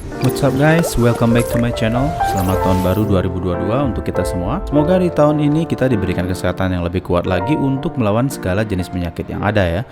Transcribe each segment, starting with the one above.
What's up guys, welcome back to my channel. Selamat tahun baru 2022 untuk kita semua. Semoga di tahun ini kita diberikan kesehatan yang lebih kuat lagi untuk melawan segala jenis penyakit yang ada ya,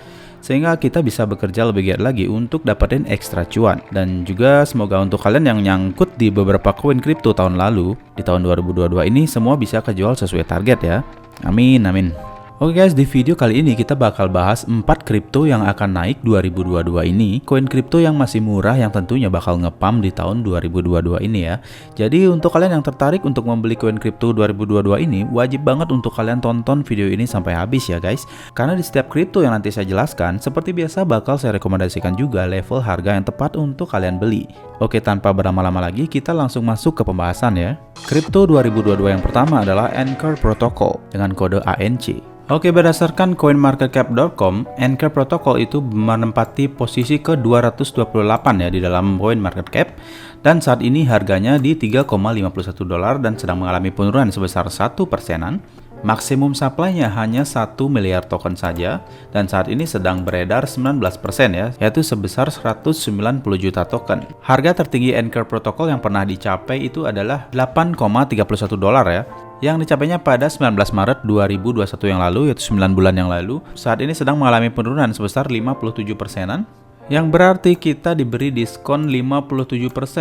sehingga kita bisa bekerja lebih giat lagi untuk dapetin ekstra cuan. Dan juga semoga untuk kalian yang nyangkut di beberapa koin kripto tahun lalu, di tahun 2022 ini semua bisa kejual sesuai target ya. Amin amin. Oke guys, di video kali ini kita bakal bahas 4 kripto yang akan naik 2022 ini. Koin kripto yang masih murah yang tentunya bakal ngepam di tahun 2022 ini ya. Jadi untuk kalian yang tertarik untuk membeli koin kripto 2022 ini, wajib banget untuk kalian tonton video ini sampai habis ya guys. Karena di setiap kripto yang nanti saya jelaskan, seperti biasa bakal saya rekomendasikan juga level harga yang tepat untuk kalian beli. Oke, tanpa berlama-lama lagi kita langsung masuk ke pembahasan ya. Kripto 2022 yang pertama adalah Anchor Protocol dengan kode ANC. Oke, berdasarkan coinmarketcap.com, Anchor Protocol itu menempati posisi ke-228 ya di dalam CoinMarketCap, dan saat ini harganya di $3,51 dan sedang mengalami penurunan sebesar 1%. Maksimum supply-nya hanya 1 miliar token saja, dan saat ini sedang beredar 19% ya, yaitu sebesar 190 juta token. Harga tertinggi Anchor Protocol yang pernah dicapai itu adalah $8,31 ya, yang dicapainya pada 19 Maret 2021 yang lalu, yaitu 9 bulan yang lalu. Saat ini sedang mengalami penurunan sebesar 57%, yang berarti kita diberi diskon 57%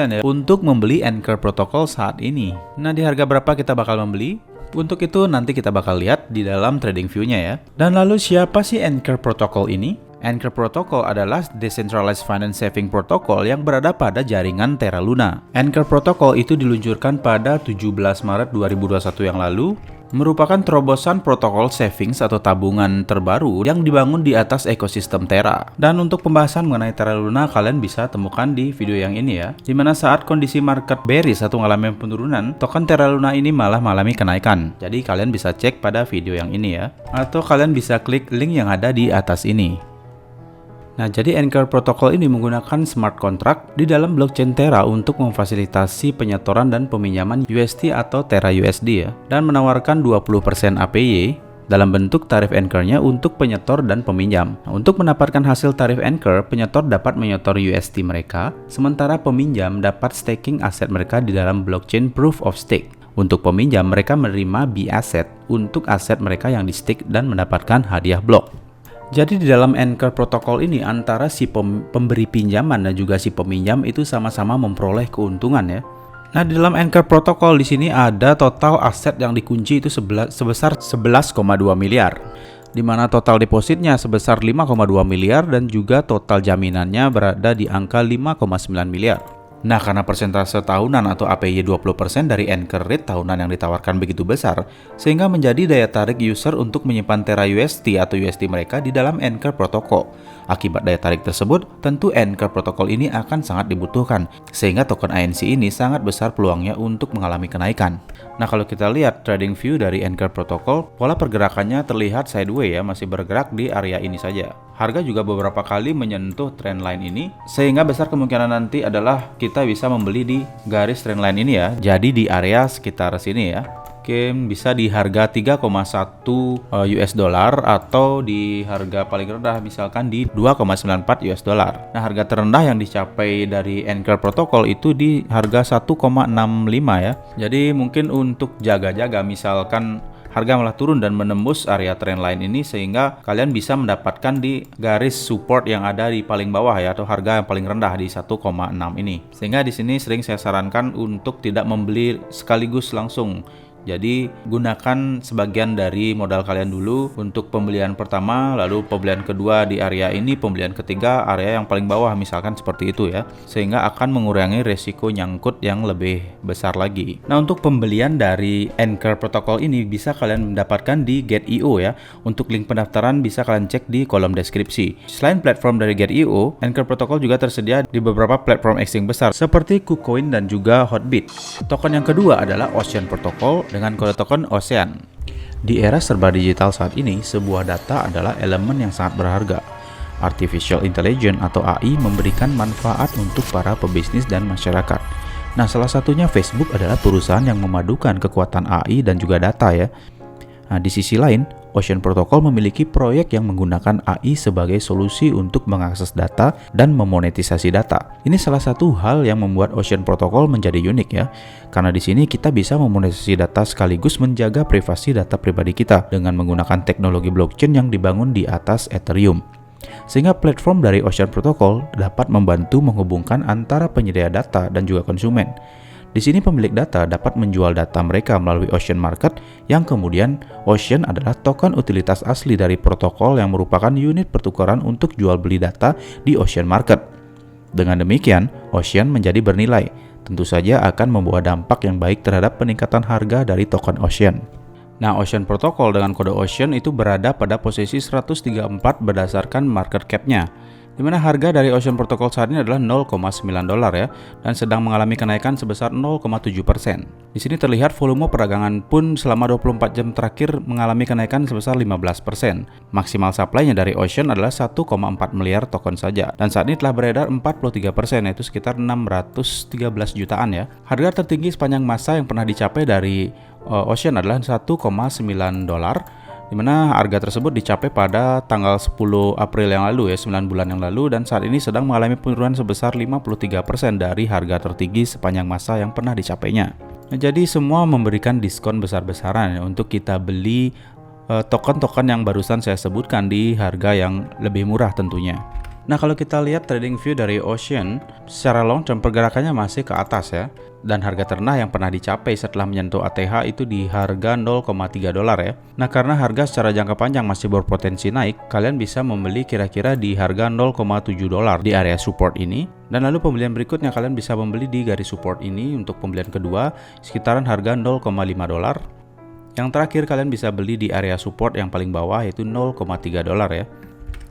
ya untuk membeli Anchor Protocol saat ini. Nah, di harga berapa kita bakal membeli? Untuk itu nanti kita bakal lihat di dalam trading view-nya ya. Dan lalu siapa sih Anchor Protocol ini? Anchor Protocol adalah Decentralized Finance Saving Protocol yang berada pada jaringan Terra Luna. Anchor Protocol itu diluncurkan pada 17 Maret 2021 yang lalu, merupakan terobosan protokol savings atau tabungan terbaru yang dibangun di atas ekosistem Terra. Dan untuk pembahasan mengenai Terra Luna kalian bisa temukan di video yang ini ya, dimana saat kondisi market bearish atau mengalami penurunan, token Terra Luna ini malah mengalami kenaikan. Jadi kalian bisa cek pada video yang ini ya, atau kalian bisa klik link yang ada di atas ini. Nah, jadi Anchor Protocol ini menggunakan smart contract di dalam blockchain Terra untuk memfasilitasi penyetoran dan peminjaman UST atau Terra USD ya, dan menawarkan 20% APY dalam bentuk tarif Anchor-nya untuk penyetor dan peminjam. Nah, untuk mendapatkan hasil tarif Anchor, penyetor dapat menyetor UST mereka, sementara peminjam dapat staking aset mereka di dalam blockchain Proof of Stake. Untuk peminjam, mereka menerima B asset untuk aset mereka yang di stake dan mendapatkan hadiah blok. Jadi di dalam Anchor Protocol ini antara si pemberi pinjaman dan juga si peminjam itu sama-sama memperoleh keuntungan ya. Nah, di dalam Anchor Protocol di sini ada total aset yang dikunci itu sebesar 11,2 miliar. Di mana total depositnya sebesar 5,2 miliar dan juga total jaminannya berada di angka 5,9 miliar. Nah, karena persentase tahunan atau APY 20% dari Anchor Rate tahunan yang ditawarkan begitu besar, sehingga menjadi daya tarik user untuk menyimpan Terra UST atau UST mereka di dalam Anchor Protocol. Akibat daya tarik tersebut, tentu Anchor Protocol ini akan sangat dibutuhkan, sehingga token ANC ini sangat besar peluangnya untuk mengalami kenaikan. Nah, kalau kita lihat trading view dari Anchor Protocol, pola pergerakannya terlihat sideways ya, masih bergerak di area ini saja. Harga juga beberapa kali menyentuh trendline ini, sehingga besar kemungkinan nanti adalah kita bisa membeli di garis trendline ini ya. Jadi di area sekitar sini ya. Oke, bisa di harga 3,1 US dollar atau di harga paling rendah misalkan di 2,94 US dollar. Nah, harga terendah yang dicapai dari Anchor Protocol itu di harga 1,65 ya. Jadi mungkin untuk jaga-jaga misalkan harga malah turun dan menembus area trendline ini, sehingga kalian bisa mendapatkan di garis support yang ada di paling bawah ya, atau harga yang paling rendah di 1,6 ini. Sehingga di sini sering saya sarankan untuk tidak membeli sekaligus langsung. Jadi gunakan sebagian dari modal kalian dulu untuk pembelian pertama, lalu pembelian kedua di area ini, pembelian ketiga area yang paling bawah misalkan seperti itu ya, sehingga akan mengurangi resiko nyangkut yang lebih besar lagi. Nah, untuk pembelian dari Anchor Protocol ini bisa kalian mendapatkan di Get.io ya. Untuk link pendaftaran bisa kalian cek di kolom deskripsi. Selain platform dari Get.io, Anchor Protocol juga tersedia di beberapa platform exchange besar seperti KuCoin dan juga Hotbit. Token yang kedua adalah Ocean Protocol dengan kode token Ocean. Di era serba digital saat ini, sebuah data adalah elemen yang sangat berharga. Artificial Intelligence atau AI memberikan manfaat untuk para pebisnis dan masyarakat. Nah, salah satunya Facebook adalah perusahaan yang memadukan kekuatan AI dan juga data ya. Nah, di sisi lain, Ocean Protocol memiliki proyek yang menggunakan AI sebagai solusi untuk mengakses data dan memonetisasi data. Ini salah satu hal yang membuat Ocean Protocol menjadi unik ya, karena di sini kita bisa memonetisasi data sekaligus menjaga privasi data pribadi kita dengan menggunakan teknologi blockchain yang dibangun di atas Ethereum. Sehingga platform dari Ocean Protocol dapat membantu menghubungkan antara penyedia data dan juga konsumen. Di sini pemilik data dapat menjual data mereka melalui Ocean Market, yang kemudian Ocean adalah token utilitas asli dari protokol yang merupakan unit pertukaran untuk jual beli data di Ocean Market. Dengan demikian, Ocean menjadi bernilai. Tentu saja akan membawa dampak yang baik terhadap peningkatan harga dari token Ocean. Nah, Ocean Protocol dengan kode Ocean itu berada pada posisi 134 berdasarkan market cap-nya, di mana harga dari Ocean Protocol saat ini adalah $0,9 ya, dan sedang mengalami kenaikan sebesar 0,7%. Di sini terlihat volume perdagangan pun selama 24 jam terakhir mengalami kenaikan sebesar 15%. Maksimal supply-nya dari Ocean adalah 1,4 miliar token saja, dan saat ini telah beredar 43%, yaitu sekitar 613 jutaan ya. Harga tertinggi sepanjang masa yang pernah dicapai dari Ocean adalah $1,9, di mana harga tersebut dicapai pada tanggal 10 April yang lalu ya, 9 bulan yang lalu, dan saat ini sedang mengalami penurunan sebesar 53% dari harga tertinggi sepanjang masa yang pernah dicapainya. Nah, jadi semua memberikan diskon besar-besaran ya, untuk kita beli token-token yang barusan saya sebutkan di harga yang lebih murah tentunya. Nah, kalau kita lihat trading view dari Ocean, secara long term pergerakannya masih ke atas ya. Dan harga terendah yang pernah dicapai setelah menyentuh ATH itu di harga $0,3 ya. Nah, karena harga secara jangka panjang masih berpotensi naik, kalian bisa membeli kira-kira di harga $0,7 di area support ini. Dan lalu pembelian berikutnya kalian bisa membeli di garis support ini untuk pembelian kedua sekitaran harga $0,5. Yang terakhir kalian bisa beli di area support yang paling bawah yaitu $0,3 ya.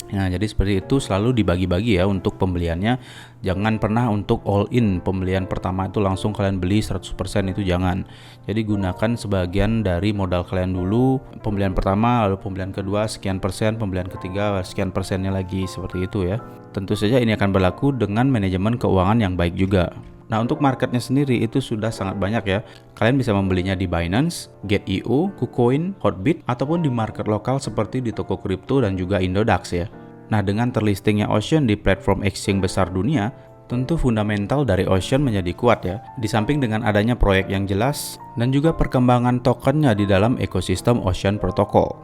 Nah, jadi seperti itu, selalu dibagi-bagi ya untuk pembeliannya. Jangan pernah untuk all in pembelian pertama itu langsung kalian beli 100%, itu jangan. Jadi gunakan sebagian dari modal kalian dulu, pembelian pertama, lalu pembelian kedua sekian persen, pembelian ketiga sekian persennya lagi, seperti itu ya. Tentu saja ini akan berlaku dengan manajemen keuangan yang baik juga. Nah, untuk marketnya sendiri itu sudah sangat banyak ya. Kalian bisa membelinya di Binance, Get.io, KuCoin, Hotbit, ataupun di market lokal seperti di toko kripto dan juga Indodax ya. Nah, dengan terlistingnya Ocean di platform exchange besar dunia, tentu fundamental dari Ocean menjadi kuat ya. Di samping dengan adanya proyek yang jelas dan juga perkembangan tokennya di dalam ekosistem Ocean Protocol.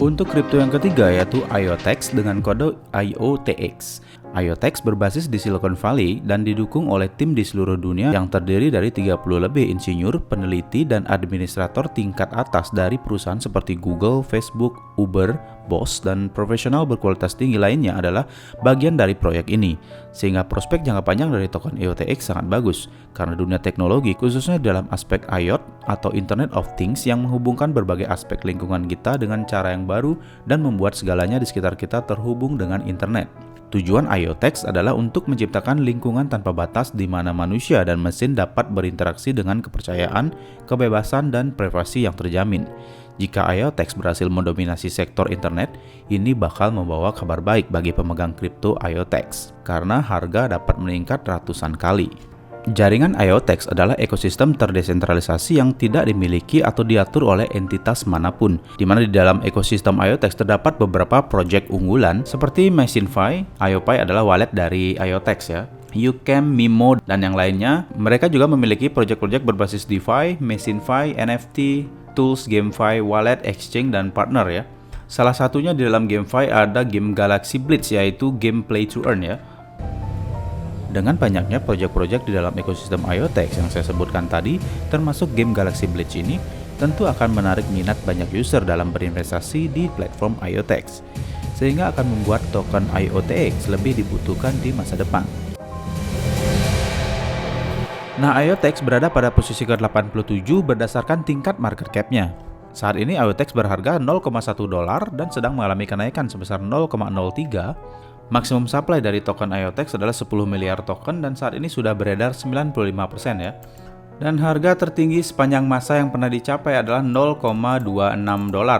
Untuk kripto yang ketiga yaitu IOTX dengan kode IOTX. IOTX berbasis di Silicon Valley dan didukung oleh tim di seluruh dunia yang terdiri dari 30 lebih insinyur, peneliti, dan administrator tingkat atas dari perusahaan seperti Google, Facebook, Uber, Bosch, dan profesional berkualitas tinggi lainnya adalah bagian dari proyek ini. Sehingga prospek jangka panjang dari token IOTX sangat bagus karena dunia teknologi, khususnya dalam aspek IoT atau Internet of Things yang menghubungkan berbagai aspek lingkungan kita dengan cara yang baru dan membuat segalanya di sekitar kita terhubung dengan internet. Tujuan IOTX adalah untuk menciptakan lingkungan tanpa batas di mana manusia dan mesin dapat berinteraksi dengan kepercayaan, kebebasan, dan privasi yang terjamin. Jika IOTX berhasil mendominasi sektor internet, ini bakal membawa kabar baik bagi pemegang kripto IOTX, karena harga dapat meningkat ratusan kali. Jaringan IOTX adalah ekosistem terdesentralisasi yang tidak dimiliki atau diatur oleh entitas manapun, di mana di dalam ekosistem IOTX terdapat beberapa proyek unggulan seperti Macinefy. IOPi adalah wallet dari IOTX ya. Ucam, Mimo, dan yang lainnya. Mereka juga memiliki proyek-proyek berbasis DeFi, Macinefy, NFT, Tools, GameFi, Wallet, Exchange, dan partner ya. Salah satunya di dalam GameFi ada game Galaxy Blitz, yaitu game Play to Earn ya. Dengan banyaknya proyek-proyek di dalam ekosistem IOTX yang saya sebutkan tadi, termasuk game Galaxy Blitz ini, tentu akan menarik minat banyak user dalam berinvestasi di platform IOTX, sehingga akan membuat token IOTX lebih dibutuhkan di masa depan. Nah, IOTX berada pada posisi ke-87 berdasarkan tingkat market cap-nya. Saat ini IOTX berharga $0,1 dan sedang mengalami kenaikan sebesar 0,03. Maksimum supply dari token IOTX adalah 10 miliar token dan saat ini sudah beredar 95% ya. Dan harga tertinggi sepanjang masa yang pernah dicapai adalah $0,26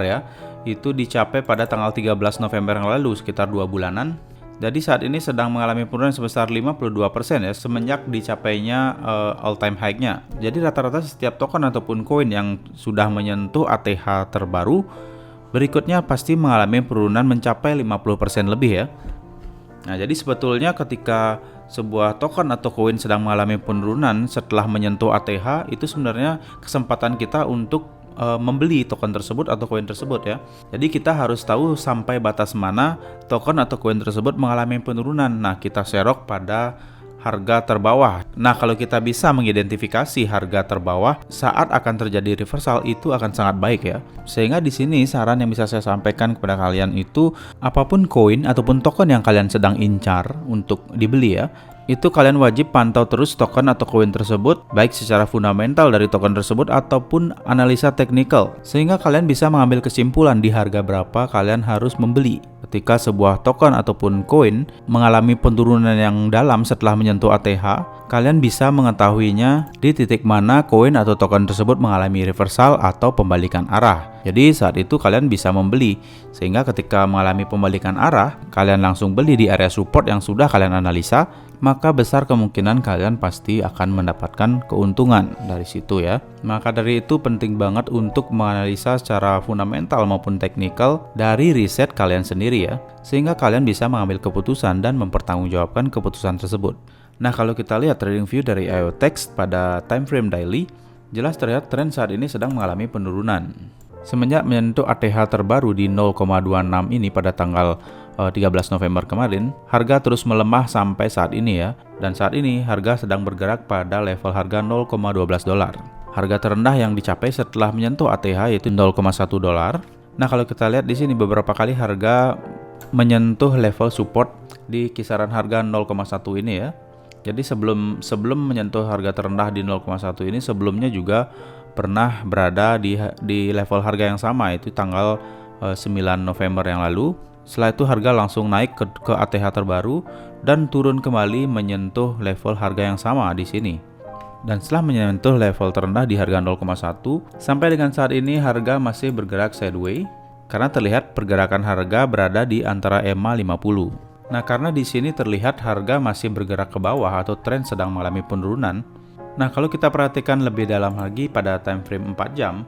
ya. Itu dicapai pada tanggal 13 November yang lalu, sekitar 2 bulanan. Jadi saat ini sedang mengalami penurunan sebesar 52% ya, semenjak dicapainya all time high-nya. Jadi rata-rata setiap token ataupun koin yang sudah menyentuh ATH terbaru berikutnya pasti mengalami penurunan mencapai 50% lebih ya. Nah, jadi sebetulnya ketika sebuah token atau koin sedang mengalami penurunan setelah menyentuh ATH, itu sebenarnya kesempatan kita untuk membeli token tersebut atau koin tersebut ya. Jadi kita harus tahu sampai batas mana token atau koin tersebut mengalami penurunan. Nah, kita serok pada harga terbawah. Nah, kalau kita bisa mengidentifikasi harga terbawah saat akan terjadi reversal, itu akan sangat baik ya. Sehingga di sini saran yang bisa saya sampaikan kepada kalian itu, apapun koin ataupun token yang kalian sedang incar untuk dibeli ya, itu kalian wajib pantau terus token atau koin tersebut, baik secara fundamental dari token tersebut ataupun analisa teknikal, sehingga kalian bisa mengambil kesimpulan di harga berapa kalian harus membeli. Ketika sebuah token ataupun koin mengalami penurunan yang dalam setelah menyentuh ATH, kalian bisa mengetahuinya di titik mana koin atau token tersebut mengalami reversal atau pembalikan arah. Jadi saat itu kalian bisa membeli, sehingga ketika mengalami pembalikan arah, kalian langsung beli di area support yang sudah kalian analisa, maka besar kemungkinan kalian pasti akan mendapatkan keuntungan dari situ ya. Maka dari itu penting banget untuk menganalisa secara fundamental maupun teknikal dari riset kalian sendiri ya, sehingga kalian bisa mengambil keputusan dan mempertanggungjawabkan keputusan tersebut. Nah, kalau kita lihat trading view dari IOTEX pada time frame daily, jelas terlihat tren saat ini sedang mengalami penurunan. Semenjak menyentuh ATH terbaru di 0,26 ini pada tanggal 13 November kemarin, harga terus melemah sampai saat ini ya. Dan saat ini harga sedang bergerak pada level harga 0,12 dolar. Harga terendah yang dicapai setelah menyentuh ATH yaitu 0,1 dolar. Nah, kalau kita lihat di sini beberapa kali harga menyentuh level support di kisaran harga 0,1 ini ya. Jadi sebelum menyentuh harga terendah di 0,1 ini, sebelumnya juga pernah berada di level harga yang sama, itu tanggal 9 November yang lalu. Setelah itu harga langsung naik ke ATH terbaru dan turun kembali menyentuh level harga yang sama di sini. Dan setelah menyentuh level terendah di harga 0,1, sampai dengan saat ini harga masih bergerak sideways karena terlihat pergerakan harga berada di antara EMA 50. Nah, karena di sini terlihat harga masih bergerak ke bawah atau tren sedang mengalami penurunan. Nah, kalau kita perhatikan lebih dalam lagi pada time frame 4 jam,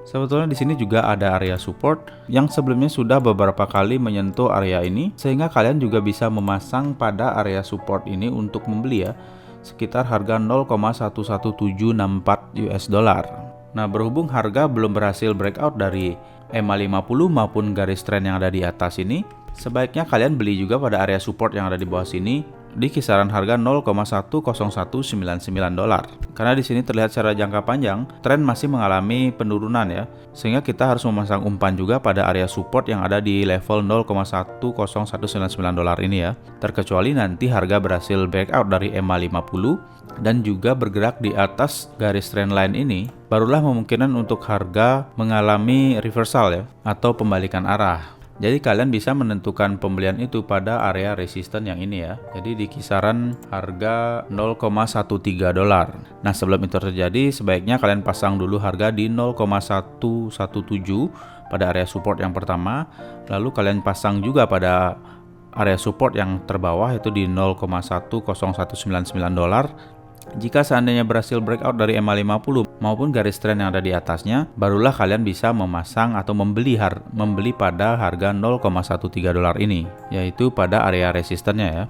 sebetulnya di sini juga ada area support yang sebelumnya sudah beberapa kali menyentuh area ini, sehingga kalian juga bisa memasang pada area support ini untuk membeli ya, sekitar harga 0,11764 US dollar. Nah, berhubung harga belum berhasil breakout dari EMA 50 maupun garis tren yang ada di atas ini, sebaiknya kalian beli juga pada area support yang ada di bawah sini di kisaran harga 0,10199 dolar. Karena di sini terlihat secara jangka panjang tren masih mengalami penurunan ya, sehingga kita harus memasang umpan juga pada area support yang ada di level 0,10199 dolar ini ya. Terkecuali nanti harga berhasil breakout dari EMA 50 dan juga bergerak di atas garis trend line ini, barulah memungkinkan untuk harga mengalami reversal ya, atau pembalikan arah. Jadi kalian bisa menentukan pembelian itu pada area resisten yang ini ya. Jadi di kisaran harga 0,13 dolar. Nah, sebelum itu terjadi sebaiknya kalian pasang dulu harga di 0,117 pada area support yang pertama. Lalu kalian pasang juga pada area support yang terbawah itu di 0,10199 dolar. Jika seandainya berhasil breakout dari EMA 50 maupun garis tren yang ada di atasnya, barulah kalian bisa memasang atau membeli pada harga 0,13 dolar ini, yaitu pada area resistennya ya.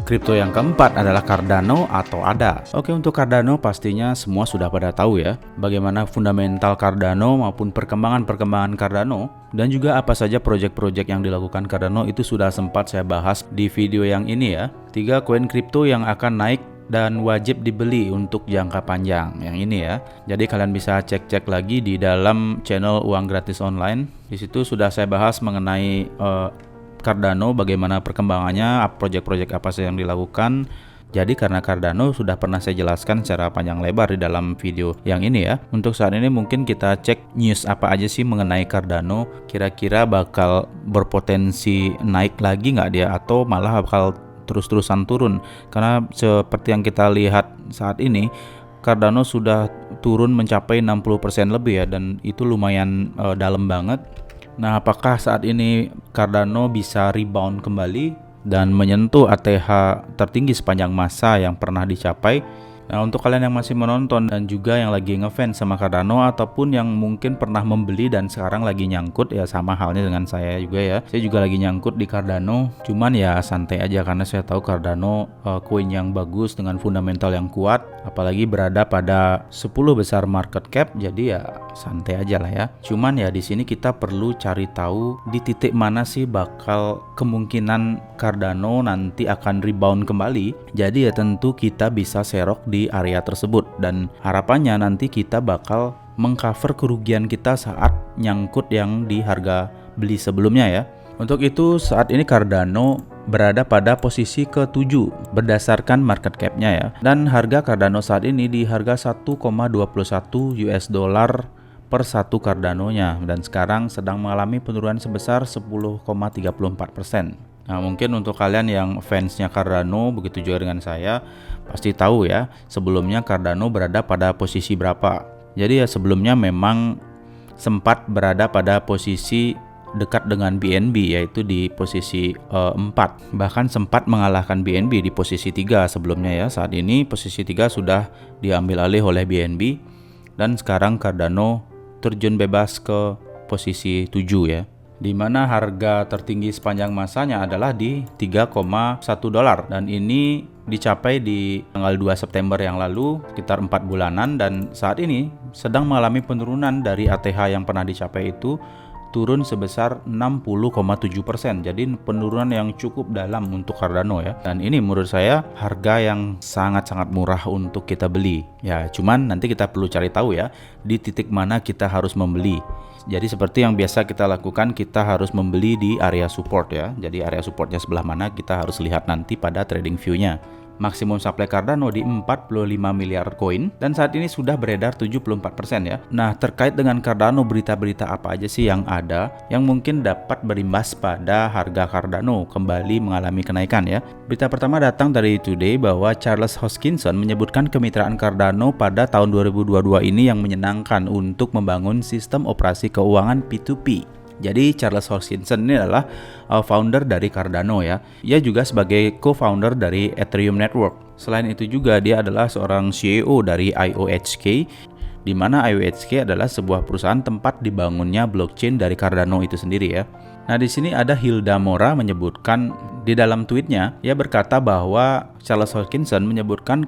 Kripto yang keempat adalah Cardano atau ADA. Oke, untuk Cardano pastinya semua sudah pada tahu ya, bagaimana fundamental Cardano maupun perkembangan Cardano, dan juga apa saja proyek-proyek yang dilakukan Cardano itu sudah sempat saya bahas di video yang ini ya. 3 koin kripto yang akan naik dan wajib dibeli untuk jangka panjang yang ini ya. Jadi kalian bisa cek-cek lagi di dalam channel Uang Gratis Online. Di situ sudah saya bahas mengenai Cardano, bagaimana perkembangannya, proyek-proyek apa sih yang dilakukan. Jadi karena Cardano sudah pernah saya jelaskan secara panjang lebar di dalam video yang ini ya. Untuk saat ini mungkin kita cek news apa aja sih mengenai Cardano. Kira-kira bakal berpotensi naik lagi nggak dia, atau malah bakal terus-terusan turun. Karena seperti yang kita lihat saat ini, Cardano sudah turun mencapai 60% lebih ya, dan itu lumayan dalam banget. Nah, apakah saat ini Cardano bisa rebound kembali dan menyentuh ATH tertinggi sepanjang masa yang pernah dicapai? Nah, untuk kalian yang masih menonton dan juga yang lagi ngefans sama Cardano ataupun yang mungkin pernah membeli dan sekarang lagi nyangkut, ya sama halnya dengan saya juga ya. Saya juga lagi nyangkut di Cardano, cuman ya santai aja karena saya tahu Cardano koin yang bagus dengan fundamental yang kuat, apalagi berada pada 10 besar market cap, jadi ya santai aja lah ya. Cuman ya di sini kita perlu cari tahu di titik mana sih bakal kemungkinan Cardano nanti akan rebound kembali. Jadi ya tentu kita bisa serok di area tersebut dan harapannya nanti kita bakal mengcover kerugian kita saat nyangkut yang di harga beli sebelumnya ya. Untuk itu saat ini Cardano berada pada posisi ke-7 berdasarkan market cap-nya ya. Dan harga Cardano saat ini di harga 1,21 US dollar per satu Cardano-nya dan sekarang sedang mengalami penurunan sebesar 10,34%. Nah, mungkin untuk kalian yang fansnya Cardano, begitu juga dengan saya, pasti tahu ya, sebelumnya Cardano berada pada posisi berapa. Jadi ya sebelumnya memang sempat berada pada posisi dekat dengan BNB, yaitu di posisi 4. Bahkan sempat mengalahkan BNB di posisi 3 sebelumnya ya. Saat ini posisi 3 sudah diambil alih oleh BNB dan sekarang Cardano terjun bebas ke posisi 7 ya. Di mana harga tertinggi sepanjang masanya adalah di 3,1 dolar dan ini dicapai di tanggal 2 September yang lalu, sekitar 4 bulanan, dan saat ini sedang mengalami penurunan dari ATH yang pernah dicapai itu turun sebesar 60,7%. Jadi penurunan yang cukup dalam untuk Cardano ya. Dan ini menurut saya harga yang sangat-sangat murah untuk kita beli. Ya, cuman nanti kita perlu cari tahu ya di titik mana kita harus membeli. Jadi seperti yang biasa kita lakukan, kita harus membeli di area support ya. Jadi area supportnya sebelah mana kita harus lihat nanti pada trading view-nya. Maksimum supply Cardano di 45 miliar koin dan saat ini sudah beredar 74% ya. Nah, terkait dengan Cardano, berita-berita apa aja sih yang ada yang mungkin dapat berimbas pada harga Cardano kembali mengalami kenaikan ya. Berita pertama datang dari Today bahwa Charles Hoskinson menyebutkan kemitraan Cardano pada tahun 2022 ini yang menyenangkan untuk membangun sistem operasi keuangan P2P. Jadi Charles Hoskinson ini adalah founder dari Cardano ya. Ia juga sebagai co-founder dari Ethereum Network. Selain itu juga dia adalah seorang CEO dari IOHK, di mana IOHK adalah sebuah perusahaan tempat dibangunnya blockchain dari Cardano itu sendiri ya. Nah, di sini ada Hilda Mora menyebutkan di dalam tweetnya, ia berkata bahwa Charles Hoskinson menyebutkan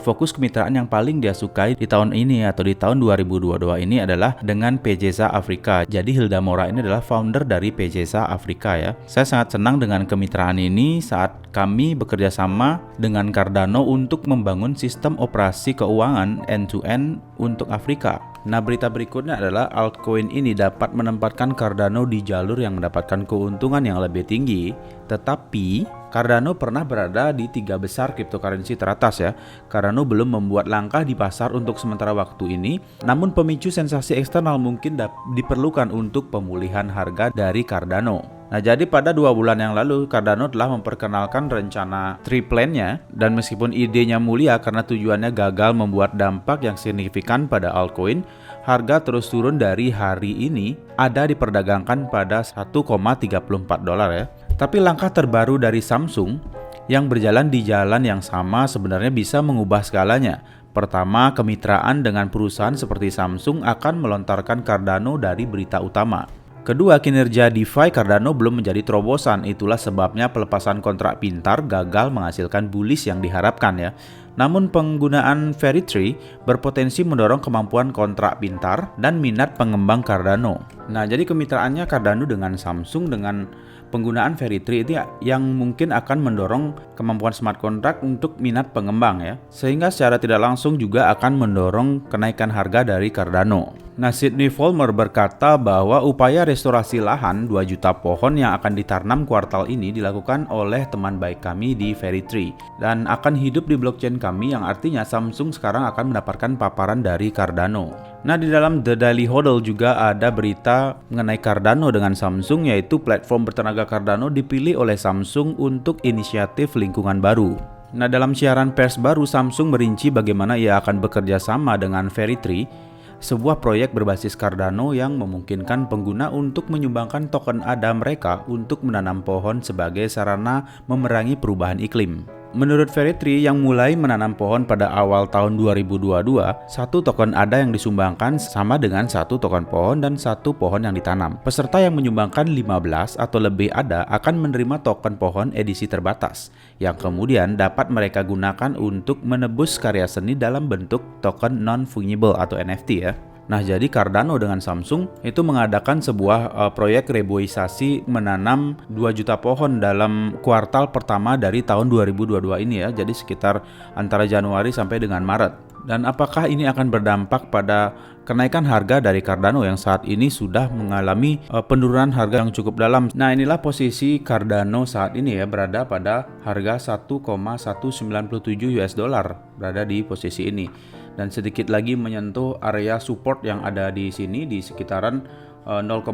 fokus kemitraan yang paling dia sukai di tahun ini atau di tahun 2022 ini adalah dengan PJSA Afrika. Jadi Hilda Mora ini adalah founder dari PJSA Afrika ya. Saya sangat senang dengan kemitraan ini saat kami bekerja sama dengan Cardano untuk membangun sistem operasi keuangan end-to-end untuk Afrika. Nah, berita berikutnya adalah altcoin ini dapat menempatkan Cardano di jalur yang mendapatkan keuntungan yang lebih tinggi, tetapi Cardano pernah berada di 3 besar cryptocurrency teratas ya. Cardano belum membuat langkah di pasar untuk sementara waktu ini, namun pemicu sensasi eksternal mungkin diperlukan untuk pemulihan harga dari Cardano. Nah, jadi pada 2 bulan yang lalu Cardano telah memperkenalkan rencana Triplan-nya dan meskipun idenya mulia karena tujuannya gagal membuat dampak yang signifikan pada altcoin, harga terus turun dari hari ini ada diperdagangkan pada 1,34 dolar ya. Tapi langkah terbaru dari Samsung yang berjalan di jalan yang sama sebenarnya bisa mengubah segalanya. Pertama, kemitraan dengan perusahaan seperti Samsung akan melontarkan Cardano dari berita utama. Kedua, kinerja DeFi Cardano belum menjadi terobosan, itulah sebabnya pelepasan kontrak pintar gagal menghasilkan bullish yang diharapkan ya. Namun penggunaan Fairytree berpotensi mendorong kemampuan kontrak pintar dan minat pengembang Cardano. Nah, jadi kemitraannya Cardano dengan Samsung dengan penggunaan Fairytree itu yang mungkin akan mendorong kemampuan smart contract untuk minat pengembang ya. Sehingga secara tidak langsung juga akan mendorong kenaikan harga dari Cardano. Nah, Sidney Vollmer berkata bahwa upaya restorasi lahan 2 juta pohon yang akan ditanam kuartal ini dilakukan oleh teman baik kami di Fairytree dan akan hidup di blockchain kami, yang artinya Samsung sekarang akan mendapatkan paparan dari Cardano. Nah, di dalam The Daily Hodl juga ada berita mengenai Cardano dengan Samsung, yaitu platform bertenaga Cardano dipilih oleh Samsung untuk inisiatif lingkungan baru. Nah, dalam siaran pers baru, Samsung merinci bagaimana ia akan bekerja sama dengan Fairytree, sebuah proyek berbasis Cardano yang memungkinkan pengguna untuk menyumbangkan token ADA mereka untuk menanam pohon sebagai sarana memerangi perubahan iklim. Menurut Veritree yang mulai menanam pohon pada awal tahun 2022, satu token ADA yang disumbangkan sama dengan satu token pohon dan satu pohon yang ditanam. Peserta yang menyumbangkan 15 atau lebih ADA akan menerima token pohon edisi terbatas, yang kemudian dapat mereka gunakan untuk menebus karya seni dalam bentuk token non-fungible atau NFT ya. Nah, jadi Cardano dengan Samsung itu mengadakan sebuah proyek reboisasi menanam 2 juta pohon dalam kuartal pertama dari tahun 2022 ini ya. Jadi sekitar antara Januari sampai dengan Maret. Dan apakah ini akan berdampak pada kenaikan harga dari Cardano yang saat ini sudah mengalami penurunan harga yang cukup dalam. Nah, inilah posisi Cardano saat ini ya, berada pada harga 1,197 US dollar, berada di posisi ini. Dan sedikit lagi menyentuh area support yang ada di sini di sekitaran 0,9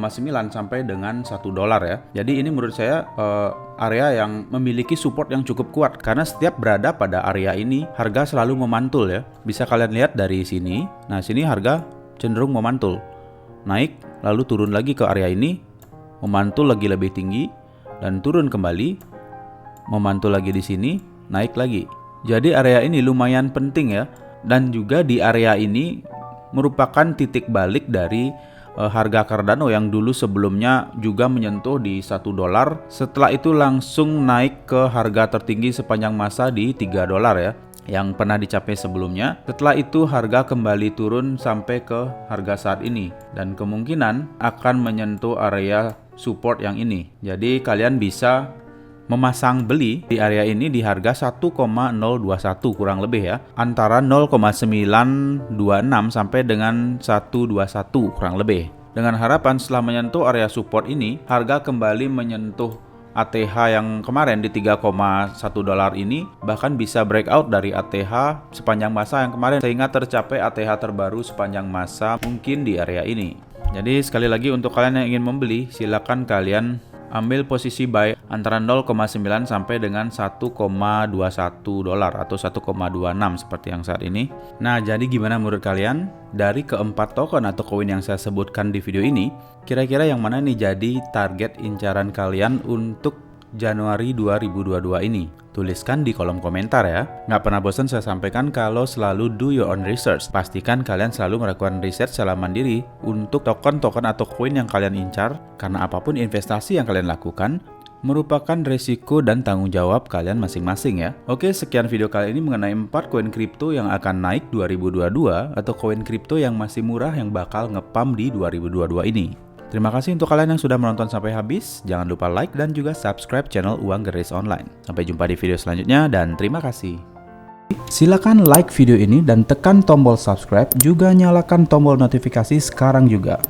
sampai dengan 1 dolar ya. Jadi ini menurut saya area yang memiliki support yang cukup kuat, karena setiap berada pada area ini harga selalu memantul ya. Bisa kalian lihat dari sini. Nah, sini harga cenderung memantul, naik lalu turun lagi ke area ini, memantul lagi lebih tinggi dan turun kembali, memantul lagi di sini, naik lagi. Jadi area ini lumayan penting ya. Dan juga di area ini merupakan titik balik dari harga Cardano yang dulu sebelumnya juga menyentuh di 1 dolar. Setelah itu langsung naik ke harga tertinggi sepanjang masa di 3 dolar ya, yang pernah dicapai sebelumnya. Setelah itu harga kembali turun sampai ke harga saat ini, dan kemungkinan akan menyentuh area support yang ini. Jadi kalian bisa memasang beli di area ini di harga 1,021 kurang lebih ya, antara 0,926 sampai dengan 121 kurang lebih. Dengan harapan setelah menyentuh area support ini, harga kembali menyentuh ATH yang kemarin di 3,1 dolar ini, bahkan bisa breakout dari ATH sepanjang masa yang kemarin sehingga tercapai ATH terbaru sepanjang masa mungkin di area ini. Jadi sekali lagi untuk kalian yang ingin membeli, silakan kalian ambil posisi buy antara 0,9 sampai dengan 1,21 dolar atau 1,26 seperti yang saat ini. Nah, jadi gimana menurut kalian? Dari keempat token atau koin yang saya sebutkan di video ini, kira-kira yang mana nih jadi target incaran kalian untuk Januari 2022 ini? Tuliskan di kolom komentar ya. Nggak pernah bosan saya sampaikan kalau selalu do your own research. Pastikan kalian selalu melakukan riset secara mandiri untuk token-token atau koin yang kalian incar, karena apapun investasi yang kalian lakukan merupakan resiko dan tanggung jawab kalian masing-masing ya. Oke, sekian video kali ini mengenai 4 koin kripto yang akan naik 2022 atau koin kripto yang masih murah yang bakal ngepump di 2022 ini. Terima kasih untuk kalian yang sudah menonton sampai habis. Jangan lupa like dan juga subscribe channel Uang Geris Online. Sampai jumpa di video selanjutnya dan terima kasih. Silakan like video ini dan tekan tombol subscribe, juga nyalakan tombol notifikasi sekarang juga.